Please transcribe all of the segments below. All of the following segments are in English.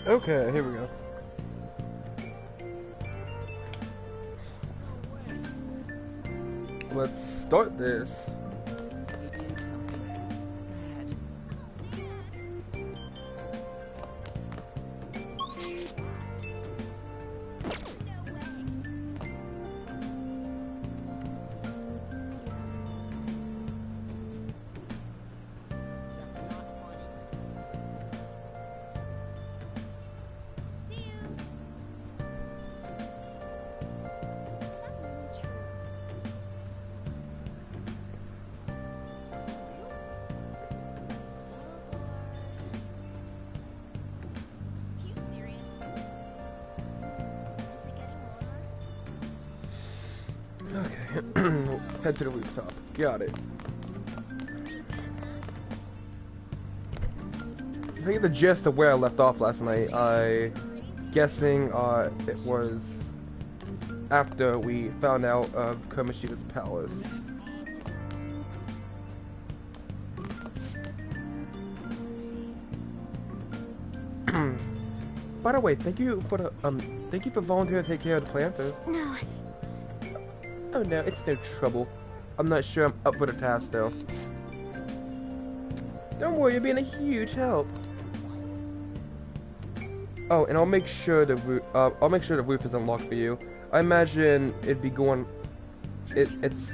Okay, here we go. Let's start this. Okay, head to the rooftop. Got it. I think the gist of where I left off last night, guessing it was after we found out of Kamoshida's palace. By the way, thank you for volunteering to take care of the planters. No. Oh no, it's no trouble. I'm not sure I'm up for the task though. Don't worry, you're being a huge help. Oh, and I'll make sure the roof is unlocked for you. I imagine it's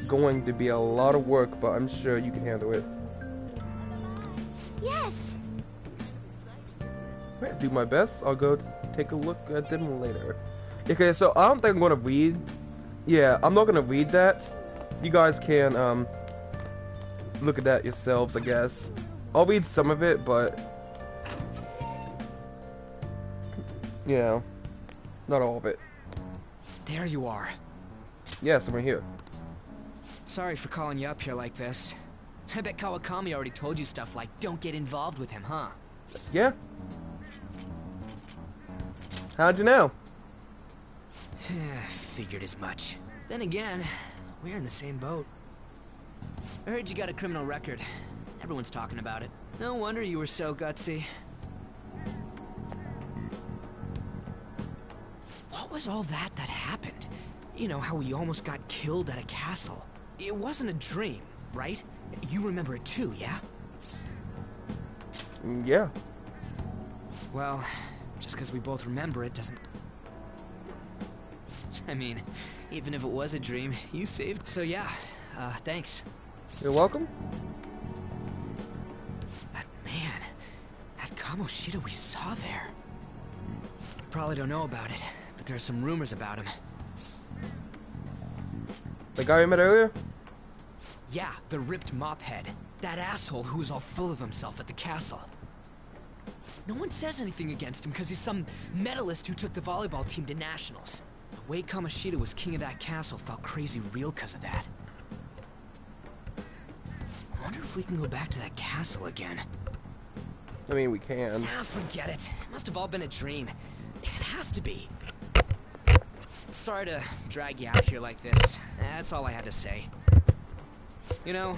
going to be a lot of work, but I'm sure you can handle it. Yes. Right, do my best. I'll go take a look at them later. Okay, so I don't think I'm gonna read. Yeah, I'm not gonna read that. You guys can look at that yourselves, I guess. I'll read some of it, but you know, not all of it. There you are. Yes, I'm right here. Sorry for calling you up here like this. I bet Kawakami already told you stuff like, don't get involved with him, huh? Yeah. How'd you know? Figured as much. Then again, we're in the same boat. I heard you got a criminal record. Everyone's talking about it. No wonder you were so gutsy. What was all that happened? You know, how we almost got killed at a castle. It wasn't a dream, right? You remember it too, yeah? Yeah. Well, just because we both remember it doesn't... I mean, even if it was a dream, you saved... So yeah, thanks. You're welcome. That man, that Kamoshida we saw there. You probably don't know about it, but there are some rumors about him. The guy we met earlier? Yeah, the ripped mop head. That asshole who was all full of himself at the castle. No one says anything against him because he's some medalist who took the volleyball team to nationals. The way Kamoshida was king of that castle felt crazy real because of that. I wonder if we can go back to that castle again. I mean, we can. Ah, forget it. It must have all been a dream. It has to be. Sorry to drag you out here like this. That's all I had to say. You know,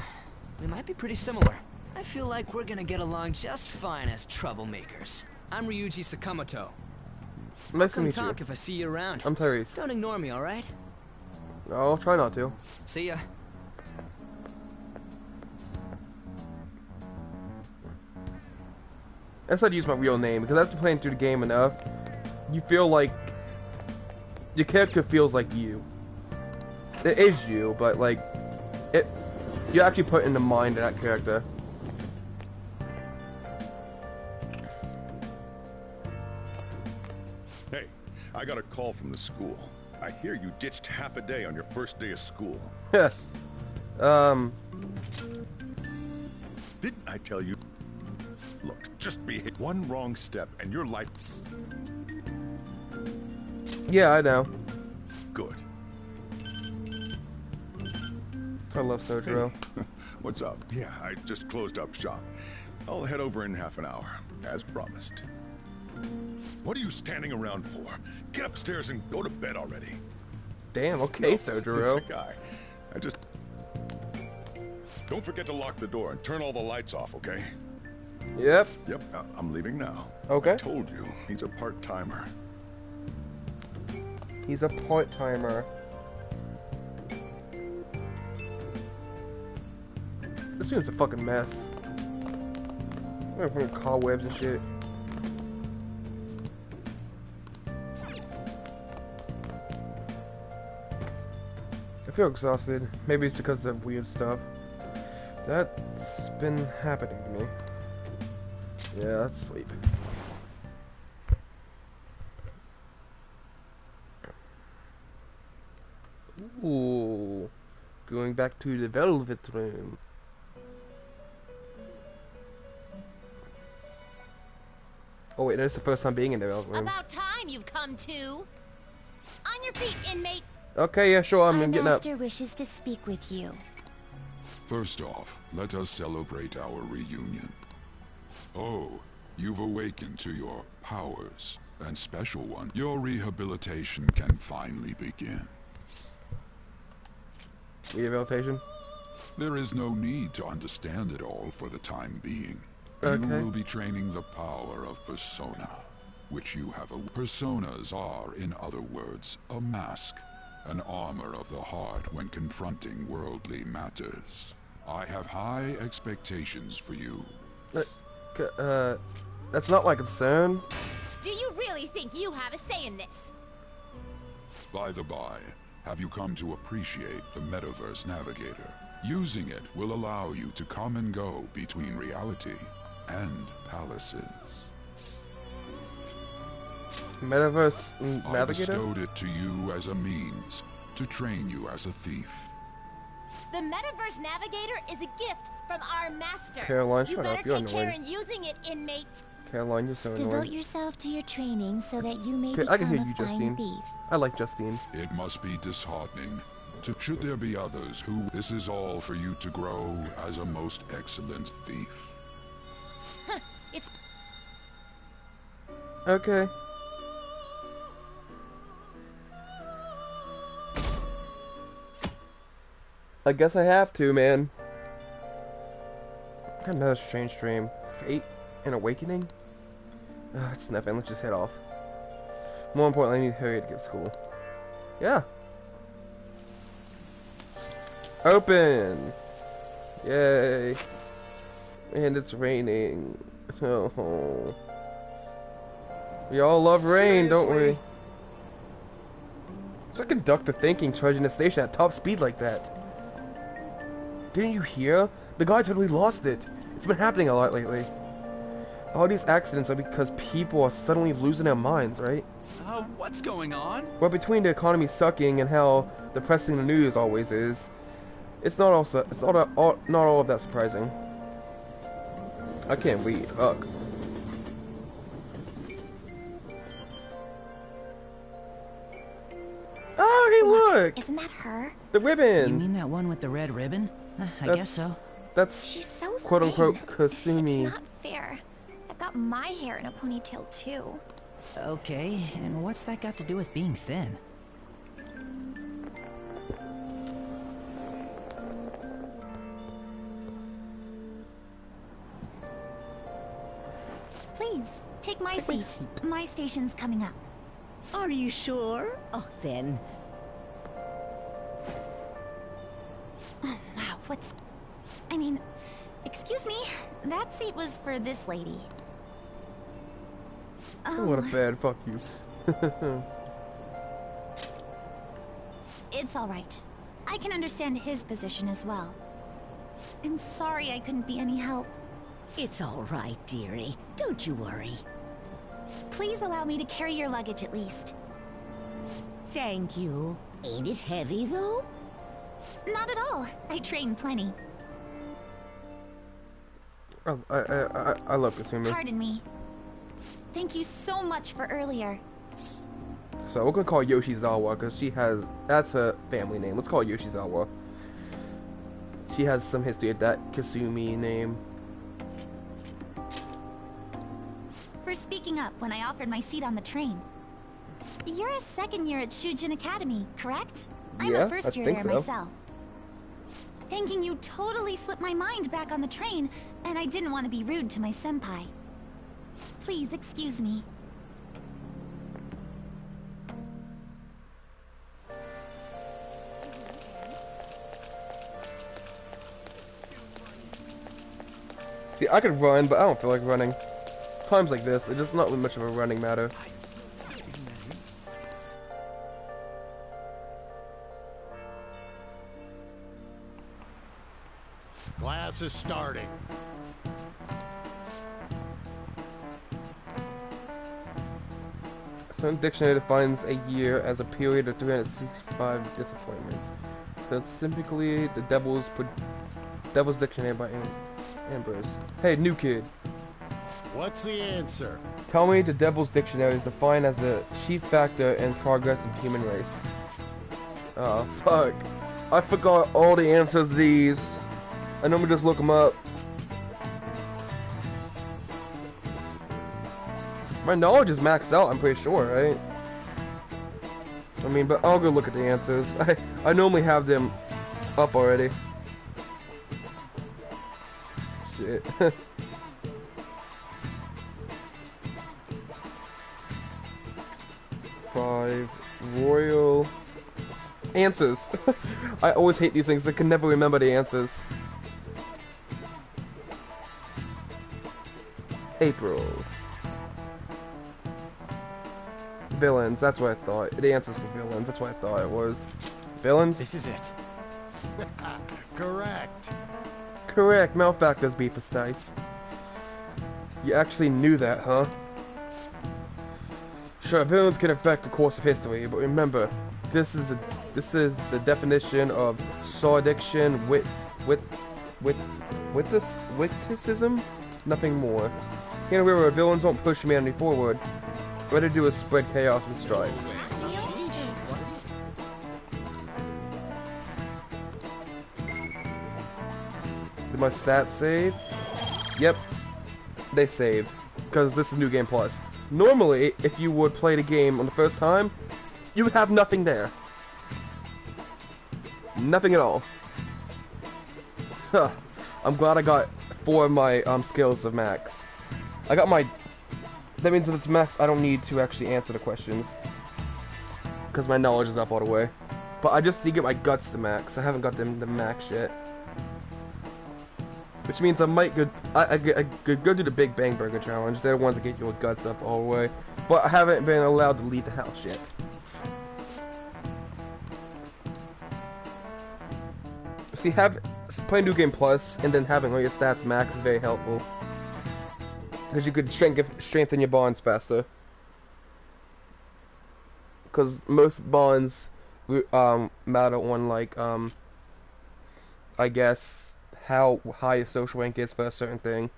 we might be pretty similar. I feel like we're gonna get along just fine as troublemakers. I'm Ryuji Sakamoto. Nice to Come meet talk you. if I see you around. I'm Tyrese. Don't ignore me, alright? I'll try not to. See ya. I decided to use my real name because after playing through the game enough, you feel like your character feels like you. It is you, but like you actually put in the mind of that character. Hey, I got a call from the school. I hear you ditched half a day on your first day of school. um. Didn't I tell you? Look, just be hit one wrong step and your life... Yeah, I know. Good. I love Sojiro. Hey, what's up? Yeah, I just closed up shop. I'll head over in half an hour, as promised. What are you standing around for? Get upstairs and go to bed already. Damn, okay, No, Sojiro. It's a guy. I just... Don't forget to lock the door and turn all the lights off, okay? Yep. Yep, I'm leaving now. Okay. I told you, he's a part-timer. He's a part-timer. This dude's a fucking mess. Fucking cobwebs and shit. I feel exhausted. Maybe it's because of weird stuff. That's been happening to me. Yeah, let's sleep. Ooh. Going back to the velvet room. Oh wait, this is the first time being in the velvet room. About time you've come to. On your feet, inmate. Okay, yeah, sure, I'm getting up. Our master wishes to speak with you. First off, let us celebrate our reunion. Oh, you've awakened to your powers, and special one. Your rehabilitation can finally begin. Rehabilitation? There is no need to understand it all for the time being. Okay. You will be training the power of persona, which you have. Personas are, in other words, a mask, an armor of the heart when confronting worldly matters. I have high expectations for you. That's not my concern. Do you really think you have a say in this? By the by, have you come to appreciate the Metaverse Navigator? Using it will allow you to come and go between reality and palaces. Metaverse I Navigator? bestowed it to you as a means to train you as a thief. The Metaverse Navigator is a gift from our master. Caroline, you shut better up. You're take care annoying. in using it, inmate. Caroline, you're so Devote annoying. yourself to your training so that you may Okay, I can become hear a you, fine Justine. thief. I like Justine. It must be disheartening. Should there be others who... This is all for you to grow as a most excellent thief. It's Okay. I guess I have to, man. Another strange dream. Fate and awakening? It's nothing. Let's just head off. More importantly, I need to hurry to get to school. Yeah. Open! Yay. And it's raining. Oh. We all love rain, don't we? It's like conductor thinking charging the station at top speed like that. Didn't you hear? The guy totally lost it. It's been happening a lot lately. All these accidents are because people are suddenly losing their minds, right? What's going on? Well, between the economy sucking and how depressing the news always is, it's not all of that surprising. I can't read. Ugh. Oh, hey, look! Isn't that her? The ribbon! You mean that one with the red ribbon? I guess so. That's She's so quote-unquote thin. Kasumi. It's not fair. I've got my hair in a ponytail too. Okay, and what's that got to do with being thin? Please, take my seat. My station's coming up. Are you sure? Oh, then. Oh, wow, what's... I mean, excuse me, that seat was for this lady. Oh, what a bad fuck you. It's all right. I can understand his position as well. I'm sorry I couldn't be any help. It's all right, dearie. Don't you worry. Please allow me to carry your luggage at least. Thank you. Ain't it heavy, though? Not at all. I train plenty. I love Kasumi. Pardon me. Thank you so much for earlier. So we're gonna call Yoshizawa because that's her family name. Let's call her Yoshizawa. She has some history of that Kasumi name. For speaking up when I offered my seat on the train. You're a second year at Shujin Academy, correct? I'm Yeah, a first I year think there so. myself. Thanking you totally slipped my mind back on the train, and I didn't want to be rude to my senpai. Please excuse me. See, I could run, but I don't feel like running. Times like this, it's just not much of a running matter. Class is starting. Some dictionary defines a year as a period of 365 disappointments. That's simply the Devil's Dictionary by Ambrose. Hey, new kid. What's the answer? Tell me the Devil's Dictionary is defined as the chief factor in progress of human race. Oh, fuck. I forgot all the answers to these. I normally just look them up. My knowledge is maxed out, I'm pretty sure, right? I mean, but I'll go look at the answers. I normally have them up already. Shit. Five. Royal. Answers. I always hate these things. I can never remember the answers. April. Villains, that's what I thought. The answer's for villains, that's what I thought it was. Villains? This is it. Correct. Correct, malefactors be precise. You actually knew that, huh? Sure, villains can affect the course of history, but remember, this is the definition of sawdiction, witticism, nothing more. Here we where villains don't push humanity forward. What they do is spread chaos and strife. Did my stats save? Yep, they saved. Because this is New Game Plus. Normally, if you would play the game on the first time, you would have nothing there. Nothing at all. Huh. I'm glad I got 4 of my skills of max. I got my... That means if it's max, I don't need to actually answer the questions. Because my knowledge is up all the way. But I just need to get my guts to max. I haven't got them to max yet. Which means I might go... I could go do the Big Bang Burger Challenge. They're the ones that get your guts up all the way. But I haven't been allowed to leave the house yet. See, playing New Game Plus and then having all your stats max is very helpful. Because you could strengthen your bonds faster. Because most bonds matter on, like, I guess, how high your social rank is for a certain thing.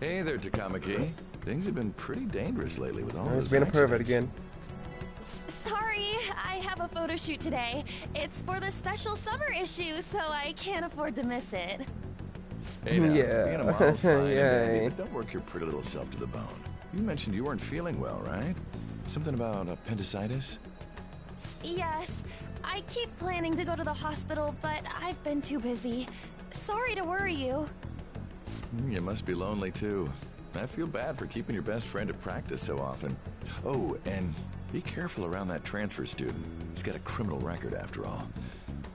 Hey there, Takamaki. Things have been pretty dangerous lately with all He's those being a pervert accidents. again. Sorry, I have a photo shoot today. It's for the special summer issue, so I can't afford to miss it. Hey now, Yeah. being a model's fine and dandy, Yay. but don't work your pretty little self to the bone. You mentioned you weren't feeling well, right? Something about appendicitis? Yes, I keep planning to go to the hospital, but I've been too busy. Sorry to worry you. You must be lonely too. I feel bad for keeping your best friend at practice so often. Oh, and be careful around that transfer student. He's got a criminal record after all.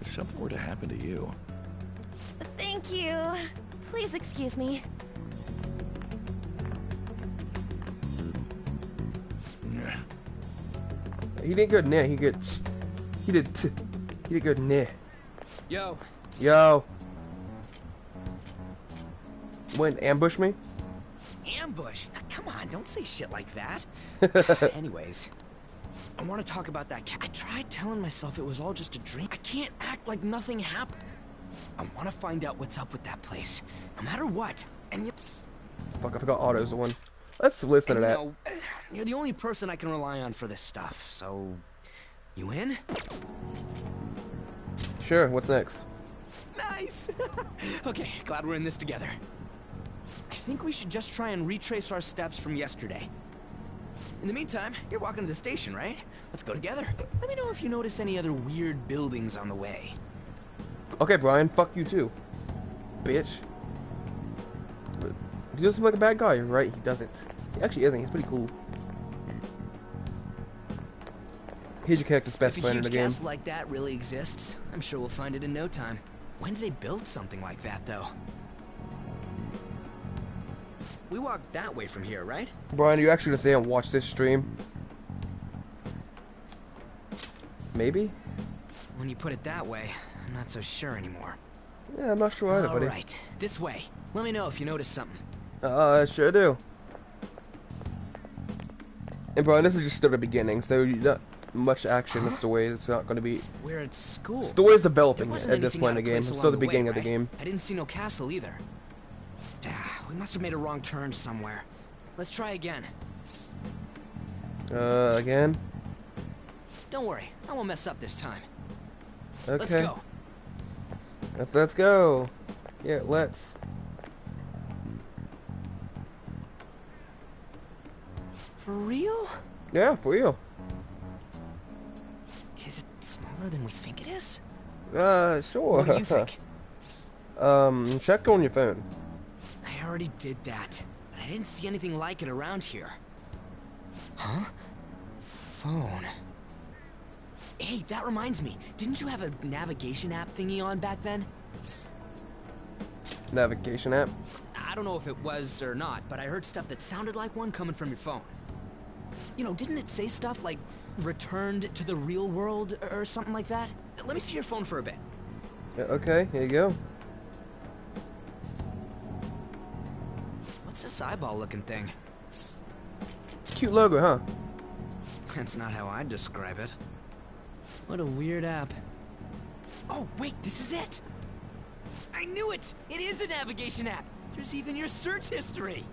If something were to happen to you... Thank you. Please excuse me. Yeah. He did good near. He did good near. Yo. Yo. Wouldn't ambush me? Ambush? Come on, don't say shit like that. Anyways, I want to talk about that cat. I tried telling myself it was all just a dream. I can't act like nothing happened. I want to find out what's up with that place, no matter what. And Fuck, I forgot Otto's the one. Let's listen to that. You're the only person I can rely on for this stuff, so... You in? Sure, what's next? Nice! Okay, glad we're in this together. I think we should just try and retrace our steps from yesterday. In the meantime, you're walking to the station, right? Let's go together. Let me know if you notice any other weird buildings on the way. Okay, Brian, fuck you too. Bitch. He doesn't seem like a bad guy, right? He doesn't. He actually isn't. He's pretty cool. He's your character's best friend in the game. If a huge castle like that really exists, I'm sure we'll find it in no time. When did they build something like that, though? We walked that way from here, right? Brian, are you actually gonna stay and watch this stream? Maybe? When you put it that way, I'm not so sure anymore. Yeah, I'm not sure either, buddy. Alright, this way. Let me know if you notice something. Sure do. And Brian, this is just still the beginning, so you not much action. The story is not going to be. We're at school. The story is developing There at this point in the game. It's still the beginning of the right? game. I didn't see no castle either. We must have made a wrong turn somewhere. Let's try again. Again? Don't worry, I won't mess up this time. Okay. Let's go. Let's go. Yeah, let's. For real? Yeah, for real. Is it smaller than we think it is? Sure. What do you think? Check on your phone. I already did that, but I didn't see anything like it around here. Huh? Phone. Hey, that reminds me. Didn't you have a navigation app thingy on back then? Navigation app? I don't know if it was or not, but I heard stuff that sounded like one coming from your phone. You know, didn't it say stuff like returned to the real world or something like that? Let me see your phone for a bit. Yeah, okay, here you go. What's this eyeball looking thing? Cute logo, huh? That's not how I'd describe it. What a weird app. Oh, wait, this is it! I knew it! It is a navigation app! There's even your search history!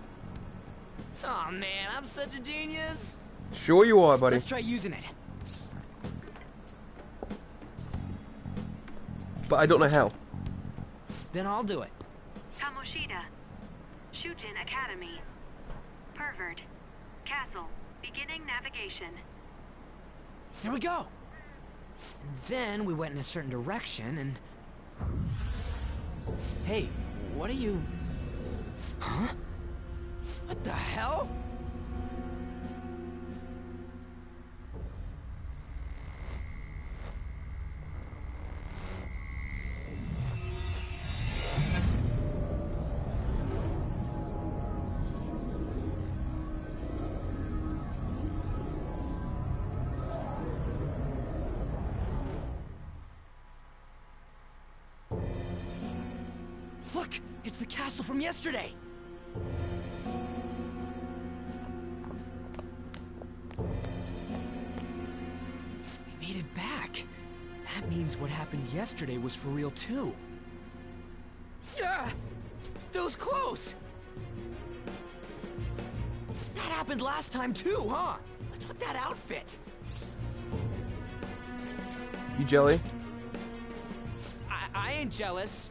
Oh man, I'm such a genius! Sure you are, buddy. Let's try using it. But I don't know how. Then I'll do it. Kamoshida. Shujin Academy. Pervert. Castle. Beginning navigation. Here we go! And then we went in a certain direction and... Hey, what are you... Huh? What the hell? Look! It's the castle from yesterday! We made it back. That means what happened yesterday was for real too. Yeah! That was close! That happened last time too, huh? What's with that outfit? You jelly? I ain't jealous.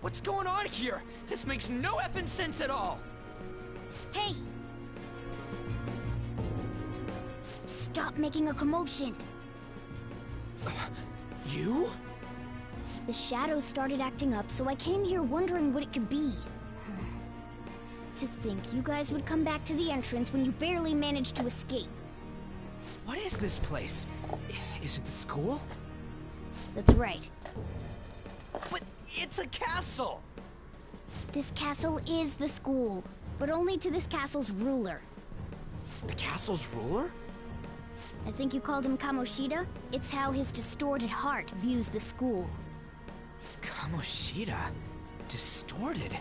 What's going on here? This makes no effing sense at all! Hey! Stop making a commotion! You? The shadows started acting up, so I came here wondering what it could be. To think you guys would come back to the entrance when you barely managed to escape. What is this place? Is it the school? That's right. But it's a castle! This castle is the school, but only to this castle's ruler. The castle's ruler? I think you called him Kamoshida? It's how his distorted heart views the school. Kamoshida? Distorted?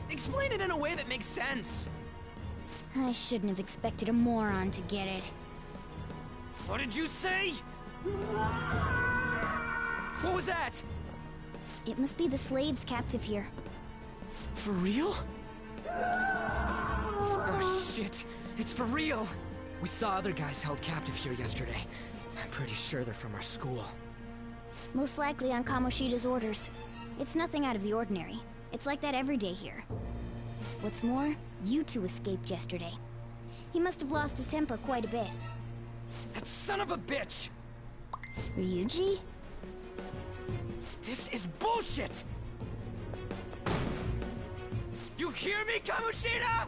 Explain it in a way that makes sense! I shouldn't have expected a moron to get it. What did you say? What was that? It must be the slaves captive here. For real? Oh shit, it's for real! We saw other guys held captive here yesterday. I'm pretty sure they're from our school. Most likely on Kamoshida's orders. It's nothing out of the ordinary. It's like that every day here. What's more, you two escaped yesterday. He must have lost his temper quite a bit. That son of a bitch! Ryuji? This is bullshit! You hear me, Kamoshida?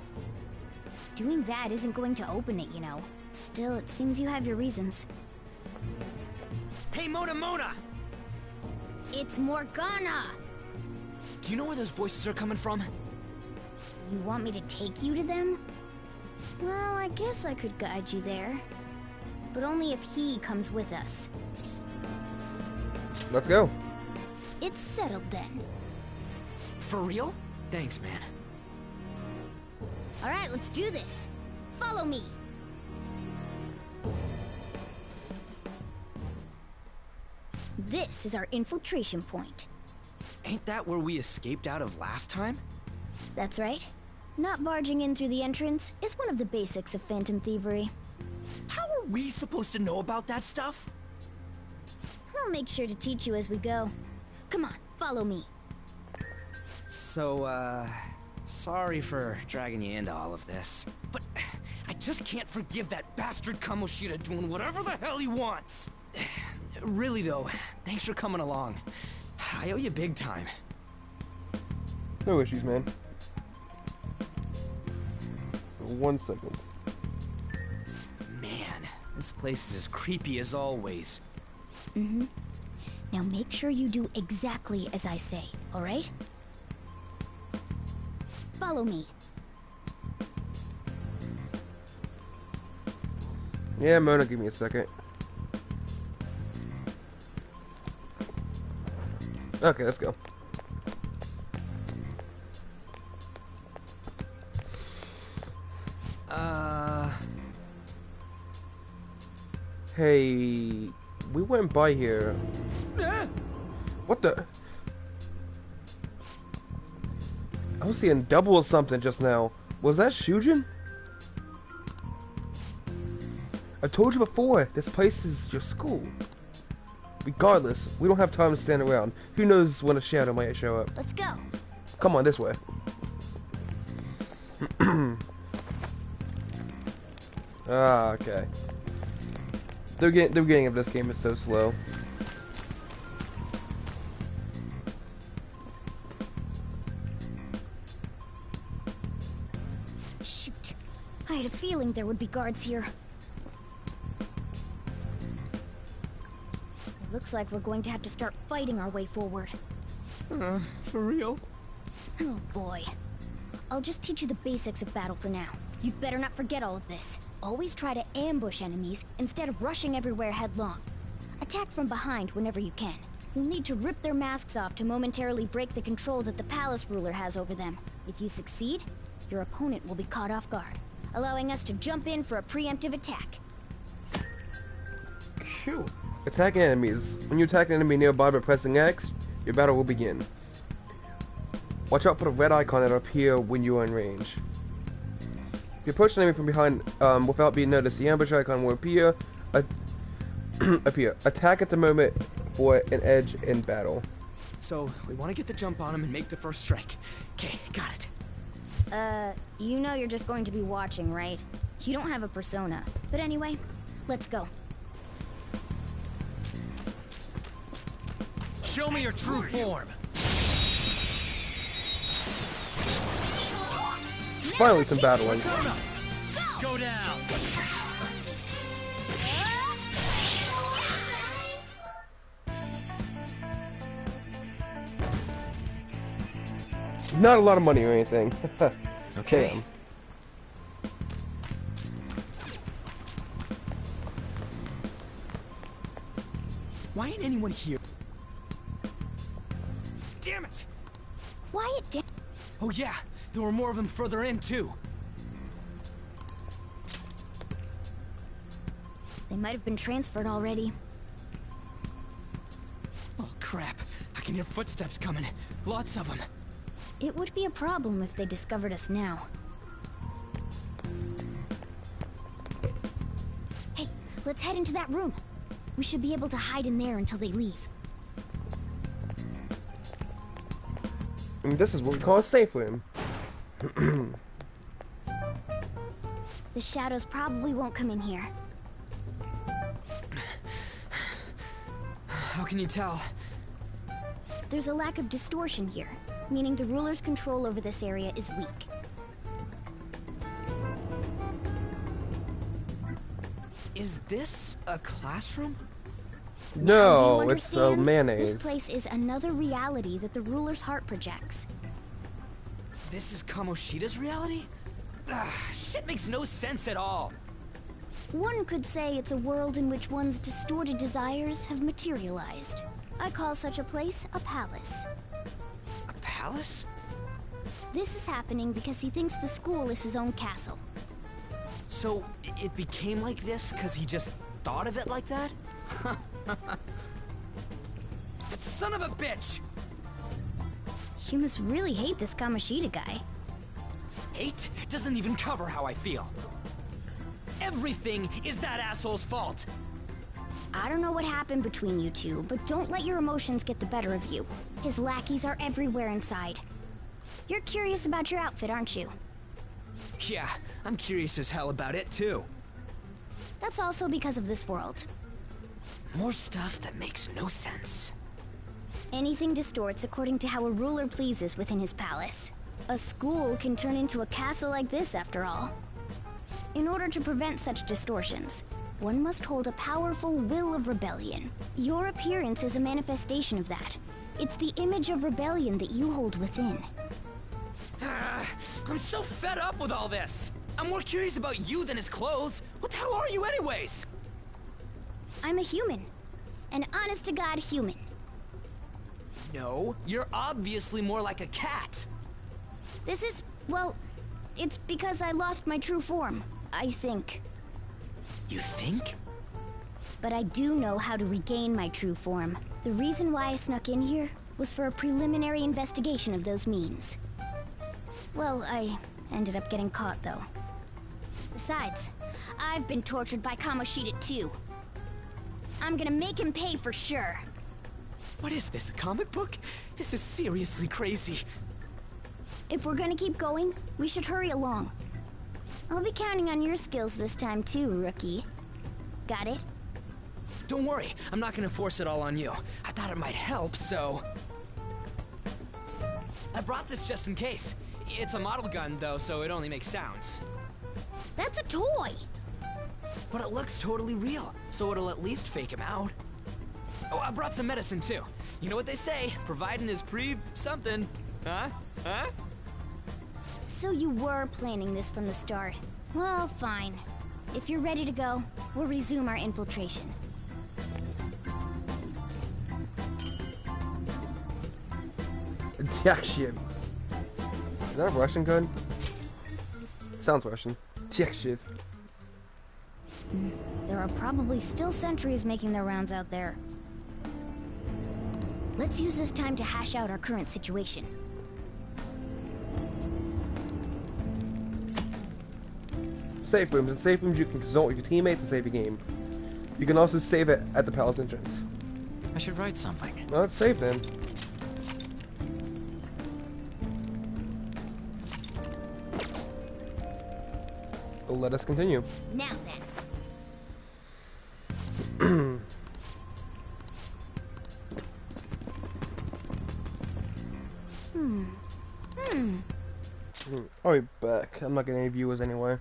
Doing that isn't going to open it, you know. Still, it seems you have your reasons. Hey, Mona! It's Morgana! Do you know where those voices are coming from? You want me to take you to them? Well, I guess I could guide you there. But only if he comes with us. Let's go. It's settled then. For real? Thanks, man. Alright, let's do this. Follow me. This is our infiltration point. Ain't that where we escaped out of last time? That's right. Not barging in through the entrance is one of the basics of phantom thievery. How are we supposed to know about that stuff? I'll make sure to teach you as we go. Come on, follow me. So, sorry for dragging you into all of this, but I just can't forgive that bastard Kamoshida doing whatever the hell he wants. Really though, thanks for coming along. I owe you big time. No issues, man. 1 second. Man, this place is as creepy as always. Mm-hmm. Now make sure you do exactly as I say, alright? Follow me. Yeah, Mona, give me a second. Okay, let's go. Hey, we went by here. What the? I was seeing double or something just now. Was that Shujin? I told you before, this place is your school. Regardless, we don't have time to stand around. Who knows when a shadow might show up. Let's go. Come on, this way. Ah, okay. The beginning of this game is so slow. Shoot. I had a feeling there would be guards here. It looks like we're going to have to start fighting our way forward. For real? Oh boy. I'll just teach you the basics of battle for now. You'd better not forget all of this. Always try to ambush enemies instead of rushing everywhere headlong. Attack from behind whenever you can. You'll need to rip their masks off to momentarily break the control that the palace ruler has over them. If you succeed, your opponent will be caught off guard, allowing us to jump in for a preemptive attack. Phew. Attack enemies. When you attack an enemy nearby by pressing X, your battle will begin. Watch out for the red icon that will appear when you are in range. If you approach an enemy from behind without being noticed, the ambush icon will appear. Attack at the moment for an edge in battle. So, we want to get the jump on him and make the first strike. Okay, got it. You know you're just going to be watching, right? You don't have a persona. But anyway, let's go. Show me your true form. Finally some battling. Go down. Not a lot of money or anything. Okay. Damn. Why ain't anyone here? Damn it! Quiet down. Oh yeah, there were more of them further in too. They might have been transferred already. Oh crap, I can hear footsteps coming. Lots of them. It would be a problem if they discovered us now. Hey, let's head into that room. We should be able to hide in there until they leave. And this is what we call a safe room. The shadows probably won't come in here. How can you tell? There's a lack of distortion here, meaning the ruler's control over this area is weak. Is this a classroom? Now, do you No, it's understand? mayonnaise. This place is another reality that the ruler's heart projects. This is Kamoshida's reality? Shit makes no sense at all. One could say it's a world in which one's distorted desires have materialized. I call such a place a palace. A palace? This is happening because he thinks the school is his own castle. So, it became like this because he just thought of it like that? That son of a bitch! You must really hate this Kamoshida guy. Hate doesn't even cover how I feel. Everything is that asshole's fault! I don't know what happened between you two, but don't let your emotions get the better of you. His lackeys are everywhere inside. You're curious about your outfit, aren't you? Yeah, I'm curious as hell about it too. That's also because of this world. More stuff that makes no sense. Anything distorts according to how a ruler pleases within his palace. A school can turn into a castle like this, after all. In order to prevent such distortions, one must hold a powerful will of rebellion. Your appearance is a manifestation of that. It's the image of rebellion that you hold within. I'm so fed up with all this! I'm more curious about you than his clothes! What the hell are you anyways? I'm a human. An honest-to-God human. No, you're obviously more like a cat. This is, well, it's because I lost my true form, I think. You think? But I do know how to regain my true form. The reason why I snuck in here was for a preliminary investigation of those means. Well, I ended up getting caught, though. Besides, I've been tortured by Kamoshida too. I'm gonna make him pay for sure. What is this, a comic book? This is seriously crazy. If we're gonna keep going, we should hurry along. I'll be counting on your skills this time too, rookie. Got it? Don't worry, I'm not gonna force it all on you. I thought it might help, so... I brought this just in case. It's a model gun, though, so it only makes sounds. That's a toy! But it looks totally real, so it'll at least fake him out. Oh, I brought some medicine, too. You know what they say, providing is something. Huh? Huh? So you were planning this from the start. Well, fine. If you're ready to go, we'll resume our infiltration. Yeah, shit. Is that a Russian gun? Sounds Russian. Yeah, shit. There are probably still sentries making their rounds out there. Let's use this time to hash out our current situation. Safe rooms. In safe rooms, you can consult with your teammates and save your game. You can also save it at the palace entrance. I should write something. Well, it's safe then. Well, let us continue. Now then. I'll be back. I'm not getting any viewers anyway.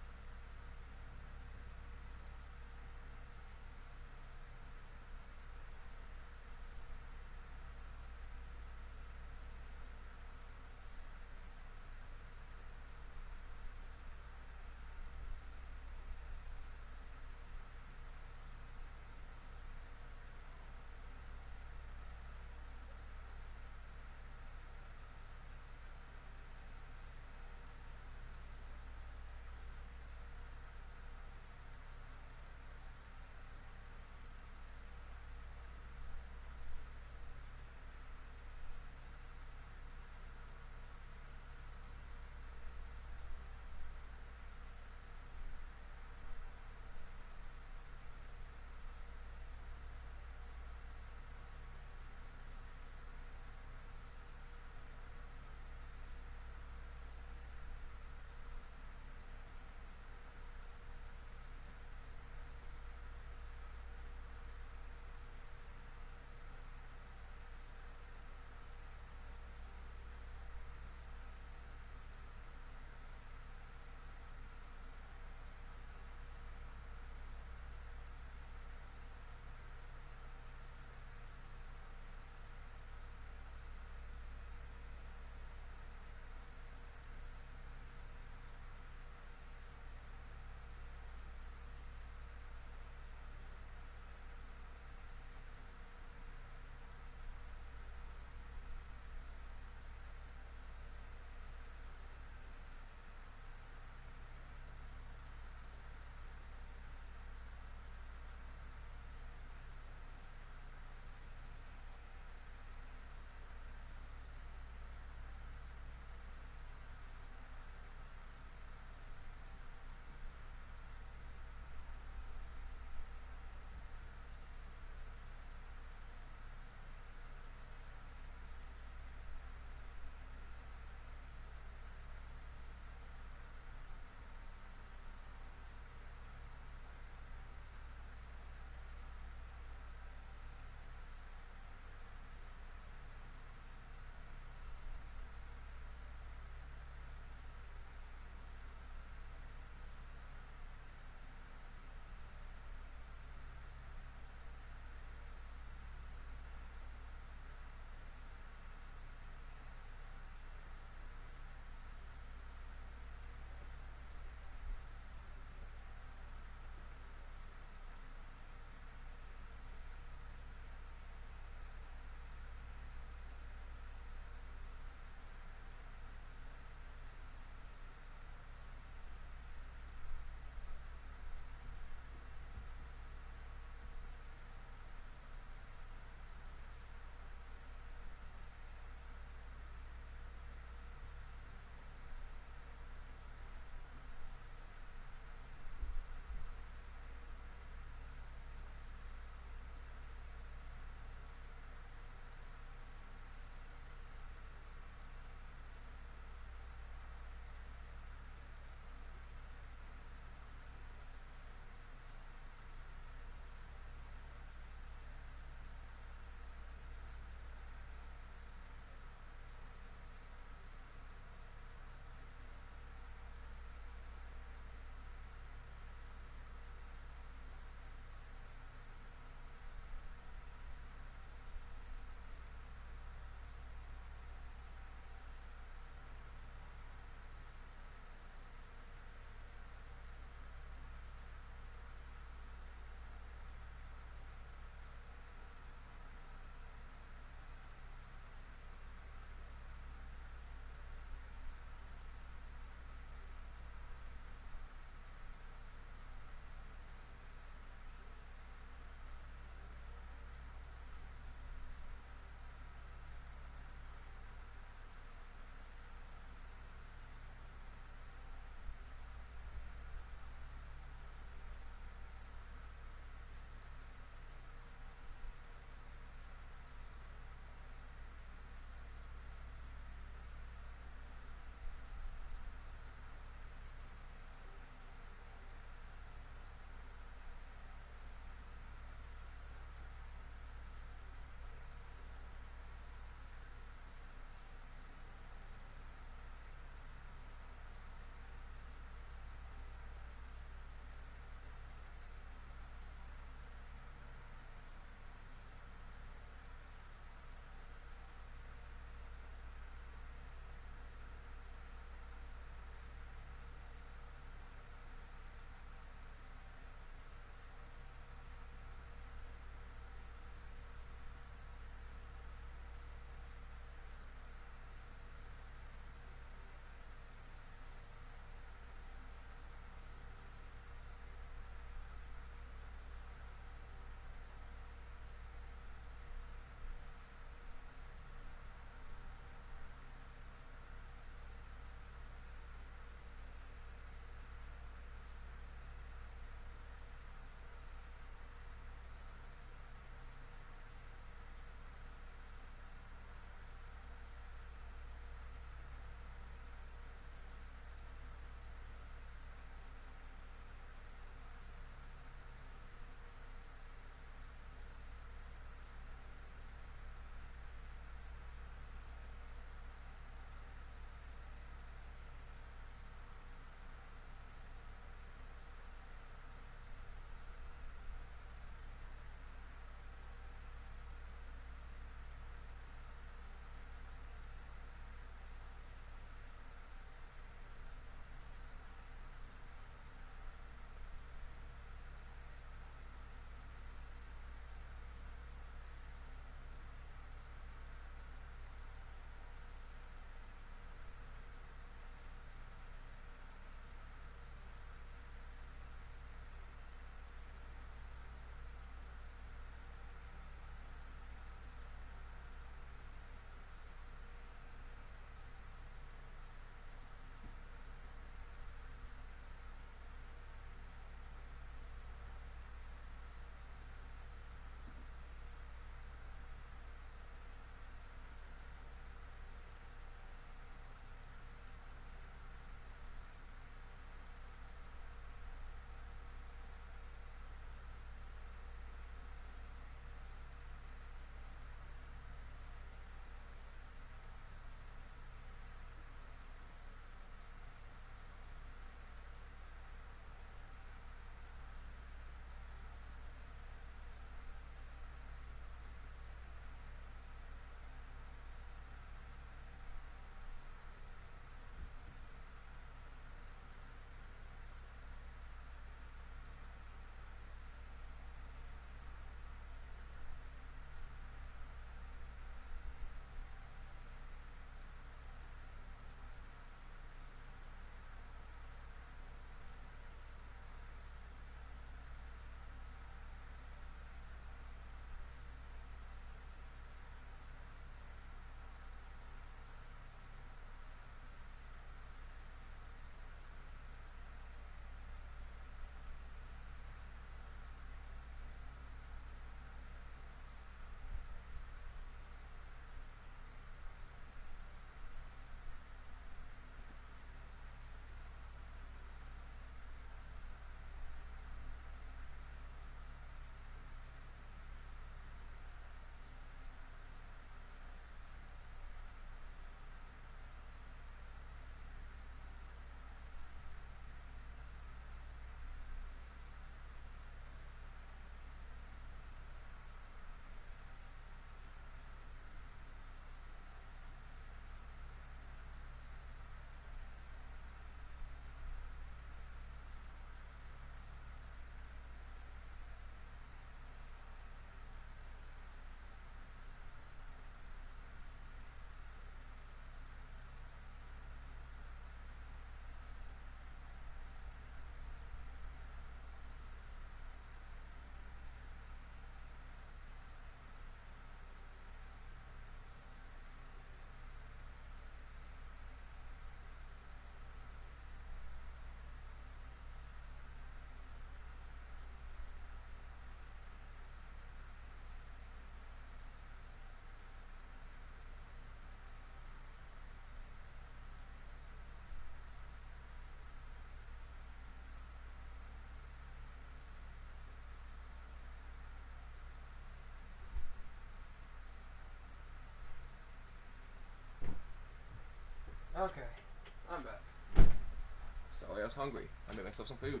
I was hungry. I made myself some food.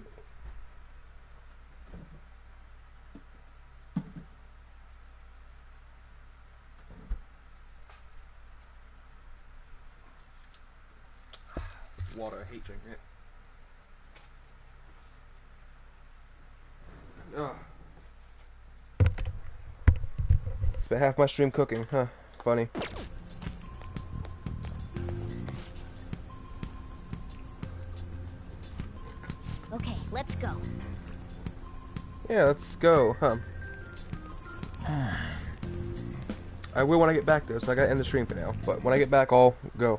Water, I hate drinking it. Ugh. Spent half my stream cooking, huh? Funny. Okay, let's go. Yeah, let's go, huh? I will when I get back there, so I gotta end the stream for now. But when I get back, I'll go.